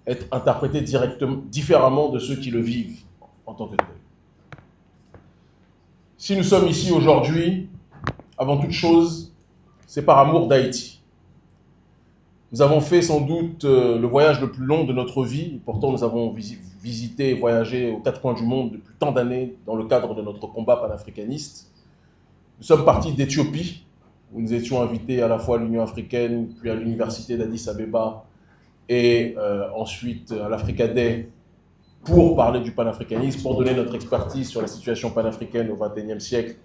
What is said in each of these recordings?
être interprété différemment de ceux qui le vivent en tant que tel. Si nous sommes ici aujourd'hui, avant toute chose, c'est par amour d'Haïti. Nous avons fait sans doute le voyage le plus long de notre vie. Pourtant, nous avons visité et voyagé aux quatre coins du monde depuis tant d'années dans le cadre de notre combat panafricaniste. Nous sommes partis d'Éthiopie, où nous étions invités à la fois à l'Union africaine, puis à l'université d'Addis Abeba et ensuite à l'Africa Day pour parler du panafricanisme, pour donner notre expertise sur la situation panafricaine au XXIe siècle,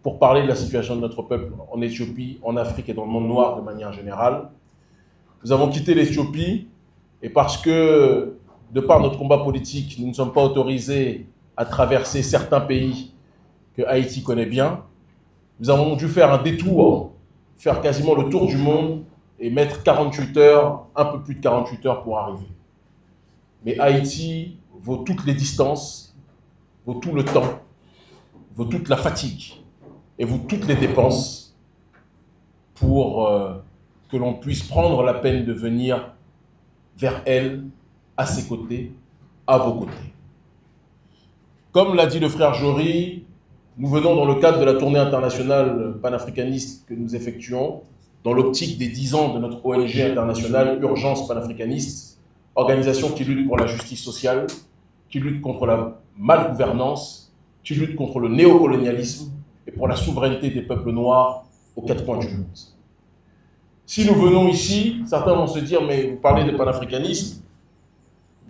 pour parler de la situation de notre peuple en Éthiopie, en Afrique et dans le monde noir de manière générale. Nous avons quitté l'Éthiopie et parce que, de par notre combat politique, nous ne sommes pas autorisés à traverser certains pays que Haïti connaît bien, nous avons dû faire un détour, faire quasiment le tour du monde et mettre 48 heures, un peu plus de 48 heures pour arriver. Mais Haïti vaut toutes les distances, vaut tout le temps, vaut toute la fatigue et vaut toutes les dépenses pour que l'on puisse prendre la peine de venir vers elle, à ses côtés, à vos côtés. Comme l'a dit le frère Jory, nous venons dans le cadre de la tournée internationale panafricaniste que nous effectuons, dans l'optique des 10 ans de notre ONG internationale Urgence panafricaniste, organisation qui lutte pour la justice sociale, qui lutte contre la malgouvernance, qui lutte contre le néocolonialisme et pour la souveraineté des peuples noirs aux quatre coins du monde. Si nous venons ici, certains vont se dire, mais vous parlez de panafricanisme,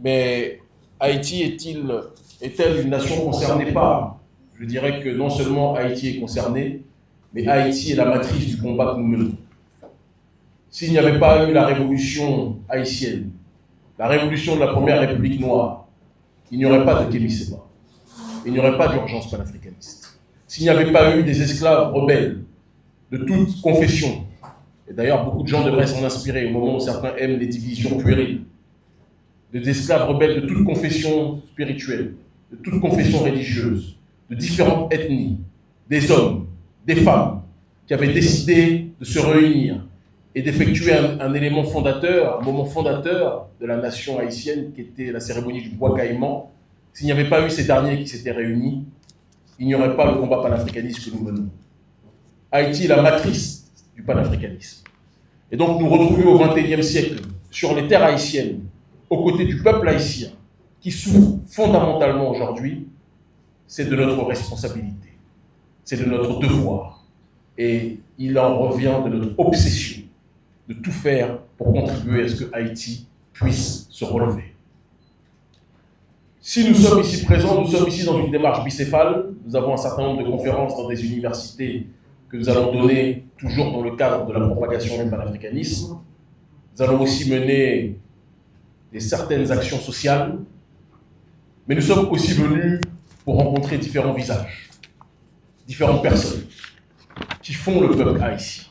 mais Haïti est-elle une nation concernée par? Je dirais que non seulement Haïti est concernée, mais Haïti est la matrice du combat que nous menons. S'il n'y avait pas eu la révolution haïtienne, la révolution de la première République noire, il n'y aurait pas de Kémy Séba, il n'y aurait pas d'urgence panafricaniste. S'il n'y avait pas eu des esclaves rebelles de toute confession, et d'ailleurs beaucoup de gens devraient s'en inspirer au moment où certains aiment les divisions puériles, des esclaves rebelles de toute confession spirituelle, de toute confession religieuse, de différentes ethnies, des hommes, des femmes, qui avaient décidé de se réunir et d'effectuer un élément fondateur, un moment fondateur de la nation haïtienne, qui était la cérémonie du bois caïman. S'il n'y avait pas eu ces derniers qui s'étaient réunis, il n'y aurait pas le combat panafricaniste que nous menons. Haïti est la matrice du panafricanisme. Et donc nous retrouver au XXIe siècle, sur les terres haïtiennes, aux côtés du peuple haïtien, qui souffre fondamentalement aujourd'hui, c'est de notre responsabilité, c'est de notre devoir. Et il en revient de notre obsession de tout faire pour contribuer à ce que Haïti puisse se relever. Si nous sommes ici présents, nous sommes ici dans une démarche bicéphale. Nous avons un certain nombre de conférences dans des universités que nous allons donner toujours dans le cadre de la propagation du panafricanisme. Nous allons aussi mener certaines actions sociales, mais nous sommes aussi venus pour rencontrer différents visages, différentes personnes qui font le peuple haïtien.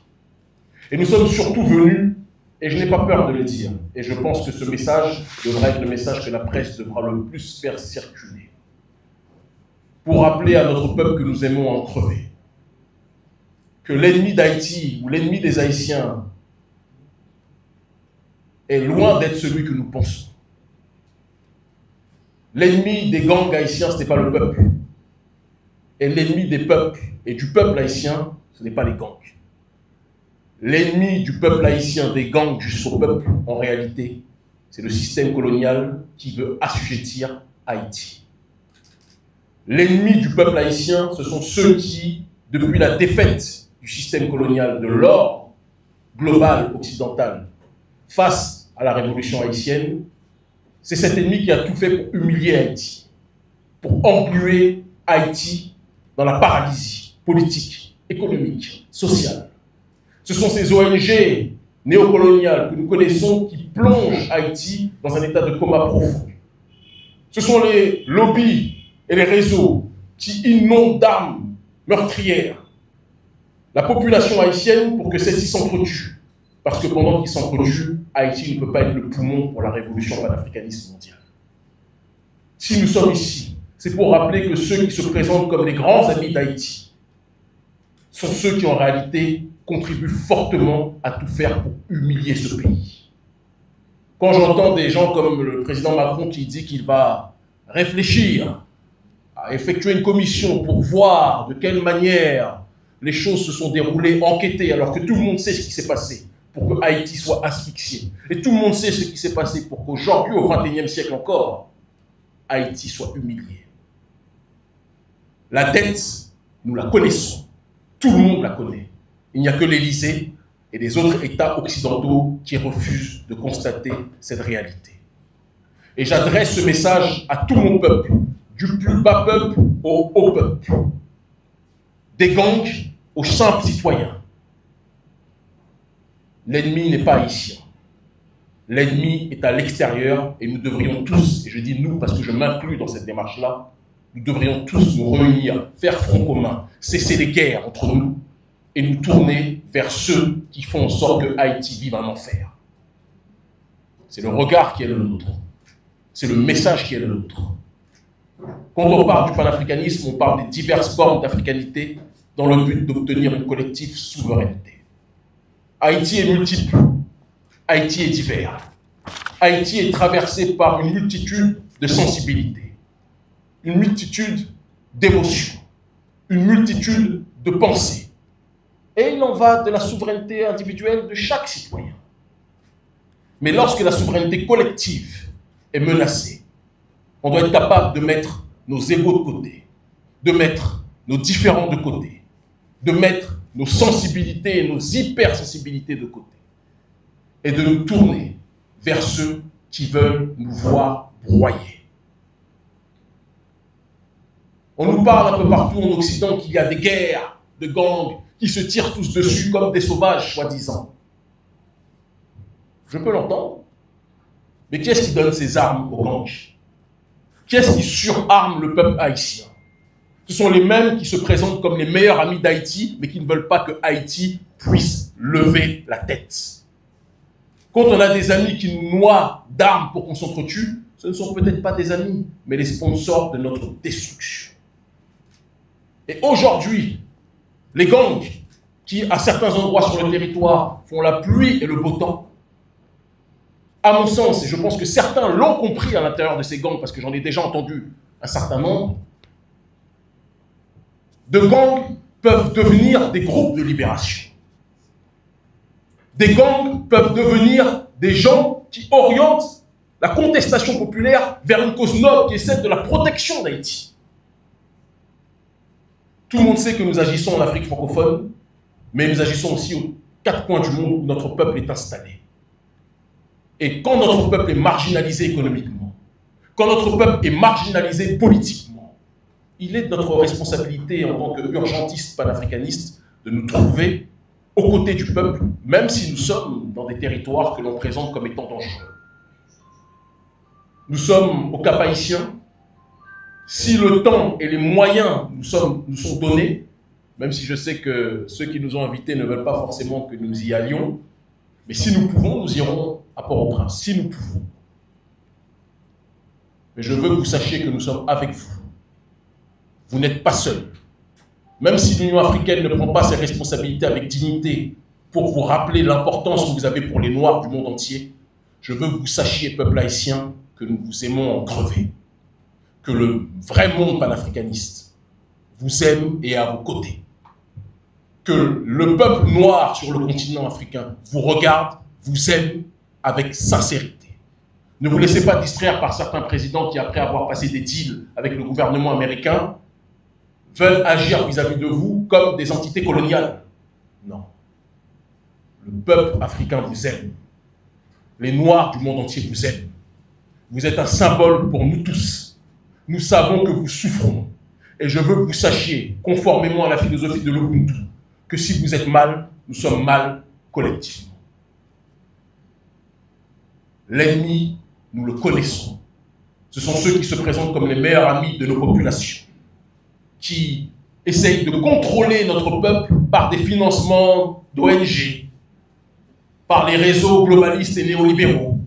Et nous sommes surtout venus, et je n'ai pas peur de le dire, et je pense que ce message devrait être le message que la presse devra le plus faire circuler, pour rappeler à notre peuple que nous aimons en crever, que l'ennemi d'Haïti ou l'ennemi des Haïtiens est loin d'être celui que nous pensons. L'ennemi des gangs haïtiens, ce n'est pas le peuple. Et l'ennemi des peuples et du peuple haïtien, ce n'est pas les gangs. L'ennemi du peuple haïtien, des gangs jusqu'au peuple, en réalité, c'est le système colonial qui veut assujettir Haïti. L'ennemi du peuple haïtien, ce sont ceux qui, depuis la défaite du système colonial de l'ordre global occidental face à la révolution haïtienne, c'est cet ennemi qui a tout fait pour humilier Haïti, pour engluer Haïti dans la paralysie politique, économique, sociale. Ce sont ces ONG néocoloniales que nous connaissons qui plongent Haïti dans un état de coma profond. Ce sont les lobbies et les réseaux qui inondent d'armes meurtrières la population haïtienne pour que celle-ci s'entretue. Parce que pendant qu'ils s'entretuent, Haïti ne peut pas être le poumon pour la révolution panafricaniste mondiale. Si nous sommes ici, c'est pour rappeler que ceux qui se présentent comme les grands amis d'Haïti sont ceux qui en réalité contribuent fortement à tout faire pour humilier ce pays. Quand j'entends des gens comme le président Macron qui dit qu'il va réfléchir à effectuer une commission pour voir de quelle manière les choses se sont déroulées, enquêter, alors que tout le monde sait ce qui s'est passé pour que Haïti soit asphyxié. Et tout le monde sait ce qui s'est passé pour qu'aujourd'hui, au XXIe siècle encore, Haïti soit humilié. La dette, nous la connaissons. Tout le monde la connaît. Il n'y a que l'Élysée et les autres États occidentaux qui refusent de constater cette réalité. Et j'adresse ce message à tout mon peuple, du plus bas peuple au haut peuple, des gangs aux simples citoyens. L'ennemi n'est pas haïtien. L'ennemi est à l'extérieur et nous devrions tous, et je dis nous parce que je m'inclus dans cette démarche-là, nous devrions tous nous réunir, faire front commun, cesser les guerres entre nous et nous tourner vers ceux qui font en sorte que Haïti vive un enfer. C'est le regard qui est le nôtre. C'est le message qui est le nôtre. Quand on parle du panafricanisme, on parle des diverses formes d'africanité dans le but d'obtenir une collective souveraineté. Haïti est multiple. Haïti est divers. Haïti est traversé par une multitude de sensibilités, une multitude d'émotions, une multitude de pensées. Et il en va de la souveraineté individuelle de chaque citoyen. Mais lorsque la souveraineté collective est menacée, on doit être capable de mettre nos égos de côté, de mettre nos différends de côté, de mettre nos sensibilités et nos hypersensibilités de côté, et de nous tourner vers ceux qui veulent nous voir broyer. On nous parle un peu partout en Occident qu'il y a des guerres de gangs qui se tirent tous dessus comme des sauvages, soi-disant. Je peux l'entendre. Mais qui est-ce qui donne ces armes aux gangs? Qui est-ce qui surarme le peuple haïtien? Ce sont les mêmes qui se présentent comme les meilleurs amis d'Haïti, mais qui ne veulent pas que Haïti puisse lever la tête. Quand on a des amis qui nous noient d'armes pour qu'on s'entretue, ce ne sont peut-être pas des amis, mais les sponsors de notre destruction. Et aujourd'hui, les gangs qui, à certains endroits sur le territoire, font la pluie et le beau temps, à mon sens, et je pense que certains l'ont compris à l'intérieur de ces gangs, parce que j'en ai déjà entendu un certain nombre, de gangs peuvent devenir des groupes de libération. Des gangs peuvent devenir des gens qui orientent la contestation populaire vers une cause noble qui est celle de la protection d'Haïti. Tout le monde sait que nous agissons en Afrique francophone, mais nous agissons aussi aux quatre coins du monde où notre peuple est installé. Et quand notre peuple est marginalisé économiquement, quand notre peuple est marginalisé politiquement, il est de notre responsabilité en tant qu'urgentiste panafricaniste de nous trouver aux côtés du peuple, même si nous sommes dans des territoires que l'on présente comme étant dangereux. Nous sommes au Cap haïtien. Si le temps et les moyens nous sont donnés, même si je sais que ceux qui nous ont invités ne veulent pas forcément que nous y allions, mais si nous pouvons, nous irons à Port-au-Prince, si nous pouvons. Mais je veux que vous sachiez que nous sommes avec vous. Vous n'êtes pas seuls. Même si l'Union africaine ne prend pas ses responsabilités avec dignité pour vous rappeler l'importance que vous avez pour les Noirs du monde entier, je veux que vous sachiez, peuple haïtien, que nous vous aimons en crever. Que le vrai monde panafricaniste vous aime et est à vos côtés. Que le peuple noir sur le continent africain vous regarde, vous aime avec sincérité. Ne vous laissez pas distraire par certains présidents qui, après avoir passé des deals avec le gouvernement américain, veulent agir vis-à-vis de vous comme des entités coloniales. Non. Le peuple africain vous aime. Les Noirs du monde entier vous aiment. Vous êtes un symbole pour nous tous. Nous savons que vous souffrons. Et je veux que vous sachiez, conformément à la philosophie de l'Ubuntu, que si vous êtes mal, nous sommes mal collectivement. L'ennemi, nous le connaissons. Ce sont ceux qui se présentent comme les meilleurs amis de nos populations, qui essayent de contrôler notre peuple par des financements d'ONG, par les réseaux globalistes et néolibéraux,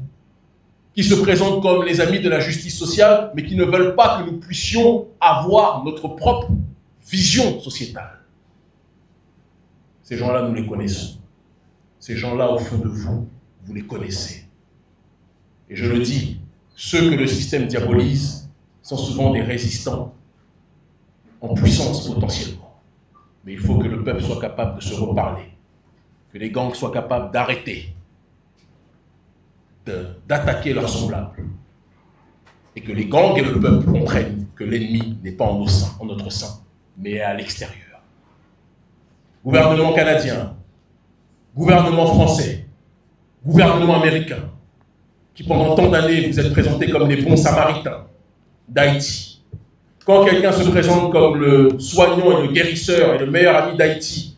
qui se présentent comme les amis de la justice sociale, mais qui ne veulent pas que nous puissions avoir notre propre vision sociétale. Ces gens-là, nous les connaissons. Ces gens-là, au fond de vous, vous les connaissez. Et je le dis, ceux que le système diabolise sont souvent des résistants en puissance potentiellement. Mais il faut que le peuple soit capable de se reparler, que les gangs soient capables d'arrêter, d'attaquer leurs semblables, et que les gangs et le peuple comprennent que l'ennemi n'est pas en notre sein, mais à l'extérieur. Gouvernement canadien, gouvernement français, gouvernement américain, qui pendant tant d'années vous êtes présentés comme les bons samaritains d'Haïti. Quand quelqu'un se présente comme le soignant et le guérisseur et le meilleur ami d'Haïti,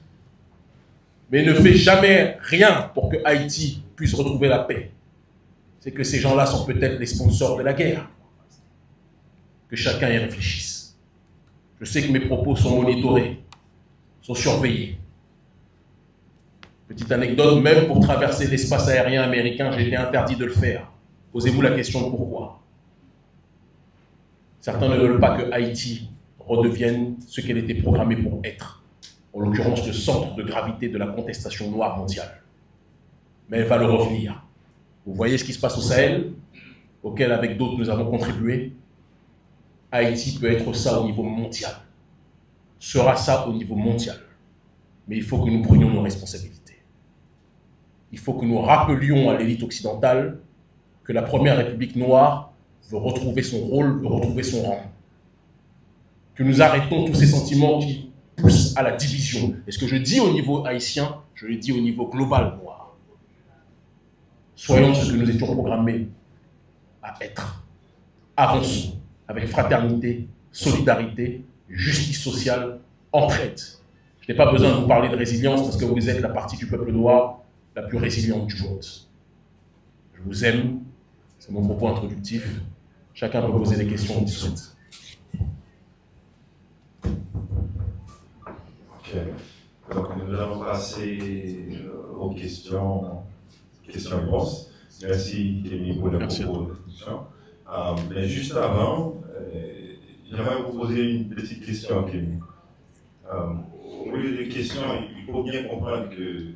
mais ne fait jamais rien pour que Haïti puisse retrouver la paix, c'est que ces gens-là sont peut-être les sponsors de la guerre. Que chacun y réfléchisse. Je sais que mes propos sont monitorés, sont surveillés. Petite anecdote, même pour traverser l'espace aérien américain, j'ai été interdit de le faire. Posez-vous la question de pourquoi. Certains ne veulent pas que Haïti redevienne ce qu'elle était programmée pour être, en l'occurrence le centre de gravité de la contestation noire mondiale. Mais elle va le revenir. Vous voyez ce qui se passe au Sahel, auquel avec d'autres nous avons contribué. Haïti peut être ça au niveau mondial, sera ça au niveau mondial. Mais il faut que nous prenions nos responsabilités. Il faut que nous rappelions à l'élite occidentale que la première république noire veut retrouver son rôle, veut retrouver son rang. Que nous arrêtons tous ces sentiments qui poussent à la division. Et ce que je dis au niveau haïtien, je le dis au niveau global noir. Soyons ce que nous étions programmés à être. Avançons avec fraternité, solidarité, justice sociale, entraide. Je n'ai pas besoin de vous parler de résilience parce que vous êtes la partie du peuple noir la plus résiliente du monde. Je vous aime, c'est mon propos introductif. Chacun peut poser des questions s'il souhaite. Ok. Donc nous allons passer aux questions-réponses. Merci Kémy pour le propos de discussion. Mais juste avant, j'aimerais vous poser une petite question, Kémy. Au lieu de questions, il faut bien comprendre que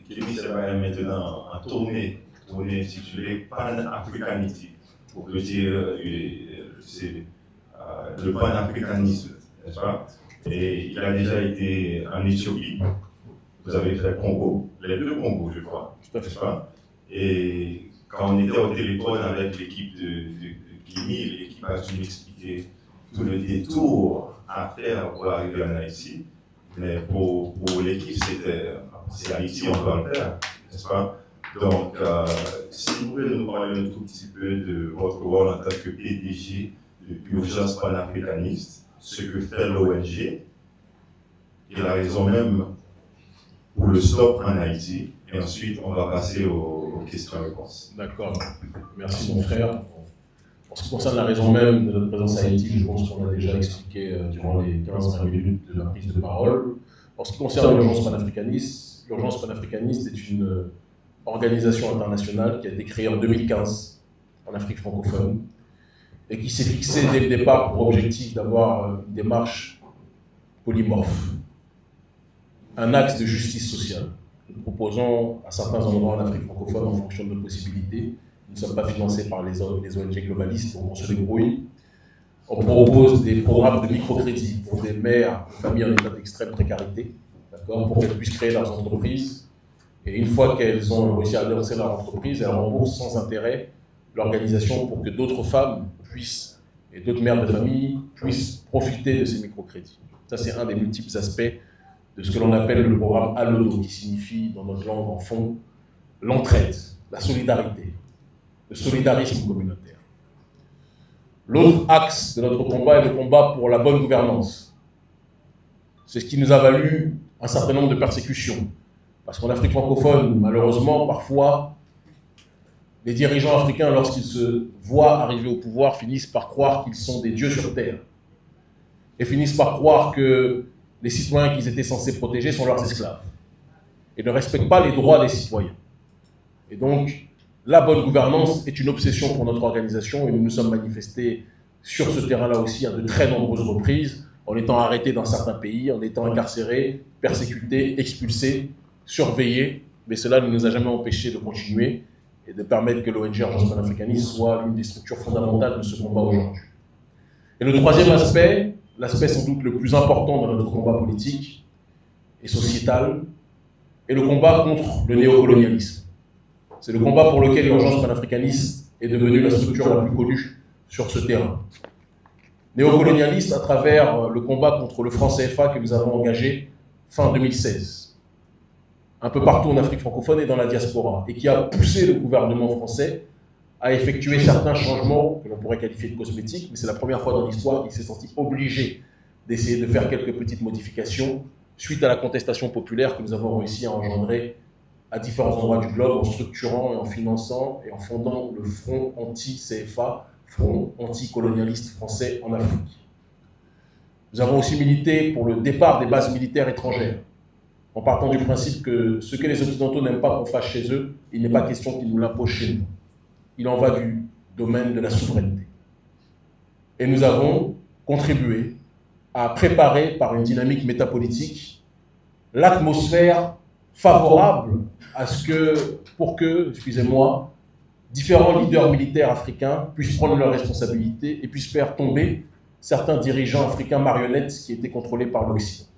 Kémy sera maintenant en tournée intitulée Pan-Africanity. Pour le dire, c'est le panafricanisme, n'est-ce pas? Et il a déjà été en Éthiopie. Vous avez fait Congo, les deux Congos, je crois, n'est-ce pas? Et quand on était au téléphone avec l'équipe de Kémy, l'équipe a dû m'expliquer tout le détour à faire pour arriver en Haïti. Mais pour l'équipe, c'est Haïti, on doit le faire, n'est-ce pas? Donc, si vous pouvez nous parler un tout petit peu de votre rôle en tant que PDG de l'urgence panafricaniste, ce que fait l'ONG et la raison même pour le stop en Haïti. Et ensuite, on va passer aux questions-réponses. D'accord. Merci, mon frère. En ce qui concerne la raison même de notre présence à Haïti, je pense qu'on a déjà expliqué durant les 15-20 minutes de la prise de parole. En ce qui concerne l'urgence panafricaniste est une organisation internationale qui a été créée en 2015 en Afrique francophone et qui s'est fixée dès le départ pour objectif d'avoir une démarche polymorphe, un axe de justice sociale. Nous proposons à certains endroits en Afrique francophone en fonction de nos possibilités. Nous ne sommes pas financés par les ONG globalistes, donc on se débrouille. On propose des programmes de microcrédit pour des mères, des familles en état d'extrême précarité, pour qu'elles puissent créer leurs entreprises. Et une fois qu'elles ont réussi à lancer leur entreprise, elles remboursent sans intérêt l'organisation pour que d'autres femmes puissent, et d'autres mères de famille puissent profiter de ces microcrédits. Ça, c'est un des multiples aspects de ce que l'on appelle le programme ALODO, qui signifie dans notre langue en fond l'entraide, la solidarité, le solidarisme communautaire. L'autre axe de notre combat est le combat pour la bonne gouvernance. C'est ce qui nous a valu un certain nombre de persécutions. Parce qu'en Afrique francophone, malheureusement, parfois, les dirigeants africains, lorsqu'ils se voient arriver au pouvoir, finissent par croire qu'ils sont des dieux sur terre. Et finissent par croire que les citoyens qu'ils étaient censés protéger sont leurs esclaves. Et ne respectent pas les droits des citoyens. Et donc, la bonne gouvernance est une obsession pour notre organisation et nous nous sommes manifestés sur ce terrain-là aussi à de très nombreuses reprises, en étant arrêtés dans certains pays, en étant incarcérés, persécutés, expulsés, surveillés, mais cela ne nous a jamais empêchés de continuer. et de permettre que l'ONG Agence panafricaniste soit l'une des structures fondamentales de ce combat aujourd'hui. Et le troisième aspect, l'aspect sans doute le plus important dans notre combat politique et sociétal, est le combat contre le néocolonialisme. C'est le combat pour lequel l'Urgence panafricaniste est devenue la structure la plus connue sur ce terrain. Néocolonialiste à travers le combat contre le franc CFA que nous avons engagé fin 2016, un peu partout en Afrique francophone et dans la diaspora, et qui a poussé le gouvernement français à effectuer certains changements que l'on pourrait qualifier de cosmétiques, mais c'est la première fois dans l'histoire qu'il s'est senti obligé d'essayer de faire quelques petites modifications suite à la contestation populaire que nous avons réussi à engendrer à différents endroits du globe en structurant et en finançant et en fondant le Front anti-CFA, Front anticolonialiste français en Afrique. Nous avons aussi milité pour le départ des bases militaires étrangères, en partant du principe que ce que les Occidentaux n'aiment pas qu'on fasse chez eux, il n'est pas question qu'ils nous l'imposent chez nous. Il en va du domaine de la souveraineté. Et nous avons contribué à préparer par une dynamique métapolitique l'atmosphère favorable à ce que, pour que, excusez-moi, différents leaders militaires africains puissent prendre leurs responsabilités et puissent faire tomber certains dirigeants africains marionnettes qui étaient contrôlés par l'Occident.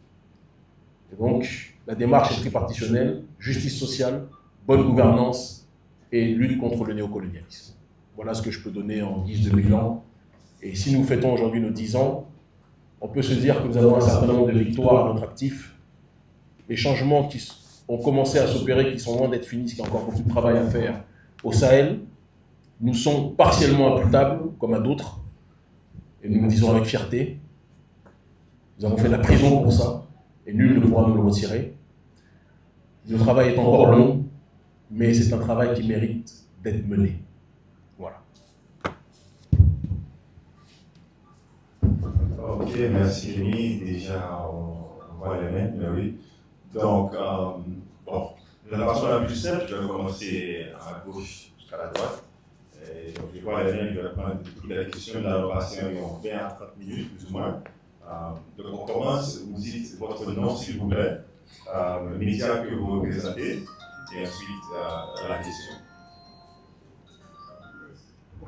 Et donc, la démarche est tripartitionnelle, justice sociale, bonne gouvernance et lutte contre le néocolonialisme. Voilà ce que je peux donner en guise de bilan. Et si nous fêtons aujourd'hui nos 10 ans, on peut se dire que nous avons un certain nombre de victoires à notre actif. Les changements qui ont commencé à s'opérer, qui sont loin d'être finis, parce qu'il y a encore beaucoup de travail à faire au Sahel, nous sont partiellement imputables, comme à d'autres, et nous le disons avec fierté. Nous avons fait de la prison pour ça, et nul ne pourra nous le retirer. Le travail est encore long, mais c'est un travail qui mérite d'être mené. Voilà. Ok, merci Rémi. Déjà, on voit les mêmes, mais oui. Donc, bon, de la façon la plus simple, je vais commencer à gauche jusqu'à la droite. Et donc, je vois les mêmes, je vais prendre toutes les questions. Nous allons passer environ 20 à 30 minutes, plus ou moins. Donc, on commence. Vous dites votre nom, s'il vous plaît, le média que vous représentez, et ensuite la question.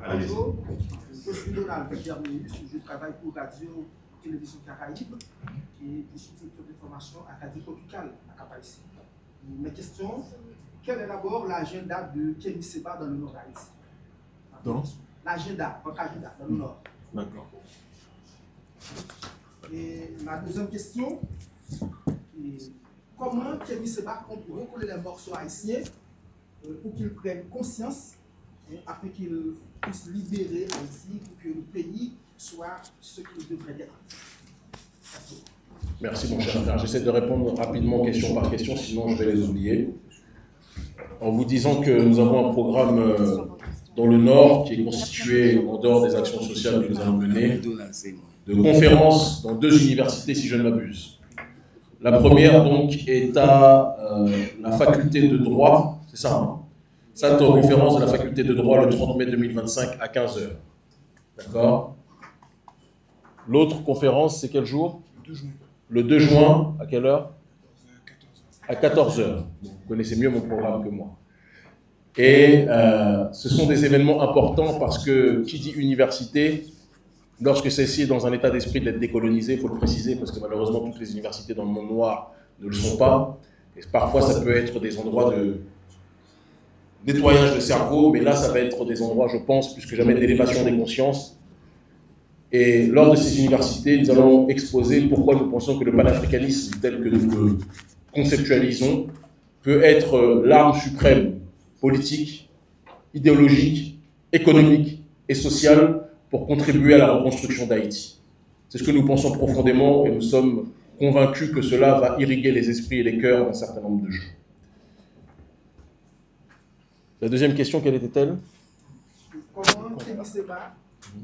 Allez-y. Je suis Donald Bernius, je travaille pour Radio Télévision Caraïbe et je suis directeur de formation à Radio Tropicale à Cap-Haïtien. Mes questions, quel est d'abord l'agenda de Kémy Séba dans le nord d'Haïti? L'agenda, votre agenda dans le nord. D'accord. Et ma deuxième question, comment Kémy Séba compte recoller les morceaux haïtiens pour qu'ils prennent conscience afin qu'ils puissent libérer Haïti pour que le pays soit ce qu'il devrait être. Merci mon cher frère. J'essaie de répondre rapidement question par question, sinon je vais les oublier. En vous disant que nous avons un programme dans le Nord qui est constitué, en dehors des actions sociales que nous allons mener, de conférences dans 2 universités si je ne m'abuse. La première donc est à la faculté de droit, c'est ça hein? Salle de conférence de la faculté de droit le 30 mai 2025 à 15 h. D'accord? L'autre conférence, c'est quel jour? Le 2 juin, à quelle heure? À 14 h. Vous connaissez mieux mon programme que moi. Et ce sont des événements importants parce que qui dit université, lorsque celle-ci est dans un état d'esprit d'être décolonisée, il faut le préciser, parce que malheureusement toutes les universités dans le monde noir ne le sont pas. Et parfois ça peut être des endroits de nettoyage de cerveau, mais là ça va être des endroits, je pense, plus que jamais d'élévation des consciences. Et lors de ces universités, nous allons exposer pourquoi nous pensons que le panafricanisme tel que nous le conceptualisons peut être l'arme suprême politique, idéologique, économique et sociale pour contribuer à la reconstruction d'Haïti. C'est ce que nous pensons profondément et nous sommes convaincus que cela va irriguer les esprits et les cœurs d'un certain nombre de gens. La deuxième question, quelle était-elle? Comment Kémy Séba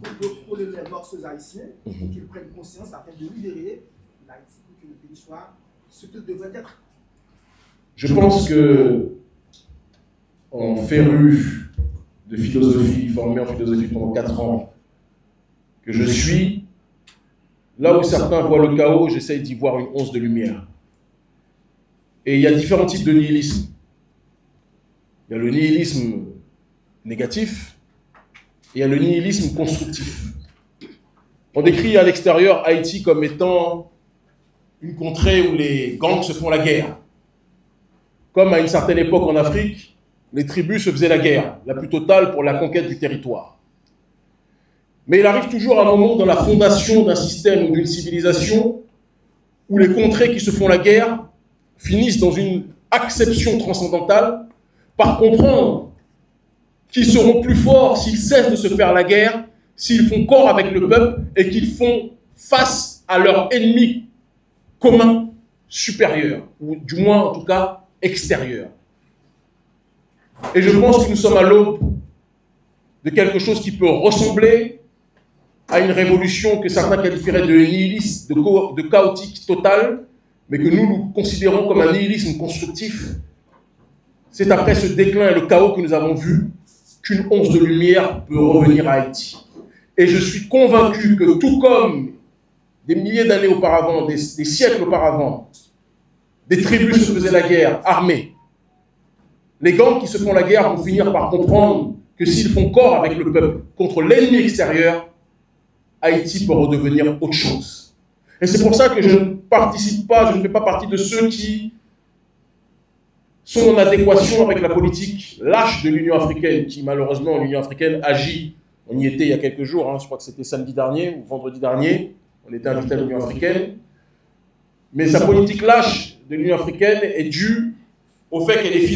peut recoller les morceaux haïtiens pour qu'ils prennent conscience afin de libérer l'Haïti pour que le pays soit ce qu'il devrait être? Je pense que en féru de philosophie, formé en philosophie pendant 4 ans, que je suis, là où certains voient le chaos, j'essaye d'y voir une once de lumière. Et il y a différents types de nihilisme. Il y a le nihilisme négatif et il y a le nihilisme constructif. On décrit à l'extérieur Haïti comme étant une contrée où les gangs se font la guerre. Comme à une certaine époque en Afrique, les tribus se faisaient la guerre, la plus totale pour la conquête du territoire. Mais il arrive toujours un moment dans la fondation d'un système ou d'une civilisation où les contrées qui se font la guerre finissent dans une acception transcendantale par comprendre qu'ils seront plus forts s'ils cessent de se faire la guerre, s'ils font corps avec le peuple et qu'ils font face à leur ennemi commun supérieur, ou du moins en tout cas extérieur. Et je pense que nous sommes à l'aube de quelque chose qui peut ressembler à une révolution que certains qualifieraient de nihiliste, de chaotique total, mais que nous considérons comme un nihilisme constructif. C'est après ce déclin et le chaos que nous avons vu qu'une once de lumière peut revenir à Haïti. Et je suis convaincu que tout comme des milliers d'années auparavant, des siècles auparavant, des tribus se faisaient la guerre armées, les gangs qui se font la guerre vont finir par comprendre que s'ils font corps avec le peuple contre l'ennemi extérieur, Haïti peut redevenir autre chose. Et c'est pour ça que je ne participe pas, je ne fais pas partie de ceux qui sont en adéquation avec la politique lâche de l'Union africaine, qui malheureusement, l'Union africaine agit. On y était il y a quelques jours, je crois que c'était samedi dernier ou vendredi dernier, on était invité à l'Union africaine. Mais sa politique lâche de l'Union africaine est due au fait qu'elle est